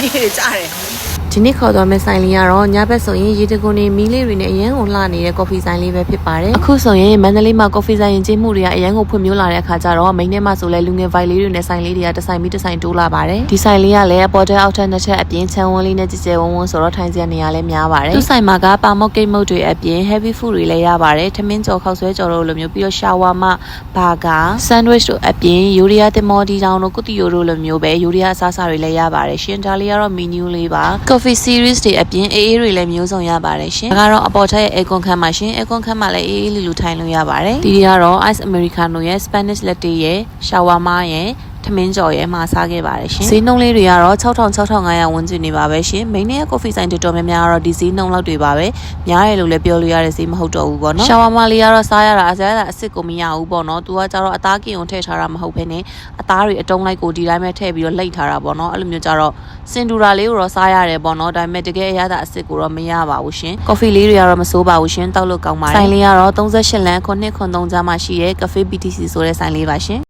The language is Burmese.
ရေကြားတယ် ဒီနေ့ခေါ်သွားမယ့်ဆိုင်လေးကတော့ညဘက်ဆိုရင်ရေတကွန်နေမီးလေးတွေနဲ့အရန်ကိုလှနေတဲ့ကော်ဖီဆိုင်လေးပဲဖြစ်ပါတယ်အခုဆိုရင်မန္တလေးမှာကော်ဖီဆိုင်ရင်ကျင်းမှုတွေကအရန်ကိုဖွံ့ဖြိုးလာတဲ့အခါကျတော့မိန်းထဲမှာဆိုလဲလူငယ်ဗိုက်လေးတွေနဲ့ဆိုင်လေးတွေကတစ်ဆိုင်ပြီးတစ်ဆိုင်တိုးလာပါတယ်ဒီဆိုင်လေးကလည်းအပေါ်တက်အောက်ထက်နှစ်ချက်အပြင်ချမ်းဝန်းလေးနဲ့ကြည်ကျယ်ဝန်းဝန်းဆိုတော့ထိုင်စရာနေရာလည်းများပါတယ်သူ့ဆိုင်မှာကပါမော့ကိတ်မုတ်တွေအပြင် heavy food တွေလည်းရပါတယ်ထမင်းကြော်ခောက်ဆွဲကြော်တို့လိုမျိုးပြီးတော့ရှာဝါမဘာဂါ sandwich တို့အပြင်ယူရီးယားတင်မော်ဒီတောင်တို့ကုတီယိုတို့လိုမျိုးပဲယူရီးယားအစားအစာတွေလည်းရပါတယ်ရှင်ဒါလေးကတော့ menu လေးပါ coffee series တွေအပြင်အေးအေးတွေလည်းမျိုးစုံရပါတယ်ရှင်ဒါကတော့အပေါ်ထက်ရဲ့ aircon ခန်းမှာရှင် aircon ခန်းမှာလည်းအေးအေးလူထိုင်လို့ရပါတယ်ဒီကတော့ ice americano ရဲ့ spanish latte ရဲ့ shawarma ရဲ့ထမင်းကြော်ရဲမှာစားခဲ့ပါတယ်ရှင်ဈေးနှုန်းလေးတွေကတော့6500ဝန်းကျင်နေပါပဲရှင်မိန်းနဲ့ကော်ဖီဆိုင်တော်တော်များများကတော့ဒီဈေးနှုန်းလောက်တွေပါပဲများတယ်လို့လည်းပြောလို့ရတဲ့ဈေးမဟုတ်တော့ဘူးပေါ့နော်ရှောဝါမာလေးကတော့စားရတာအစ်စ်ကိုမရဘူးပေါ့နော်သူကကြတော့အသားကင်ကိုထည့်ထားတာမဟုတ်ဘဲနဲ့အသားတွေအတုံးလိုက်ကိုဒီတိုင်းပဲထည့်ပြီးတော့လိတ်ထားတာပေါ့နော်အဲ့လိုမျိုးကြတော့စင်တူရာလေးကိုတော့စားရတယ်ပေါ့နော်ဒါပေမဲ့တကယ်အရသာအစ်စ်ကိုတော့မရပါဘူးရှင်ကော်ဖီလေးတွေကတော့မစိုးပါဘူးရှင်တောက်လို့ကောင်းပါတယ်ဆိုင်လေးကတော့38လမ်း993ကြားမှာရှိတဲ့ Cafe BTC ဆိုတဲ့ဆိုင်လေးပါရှင်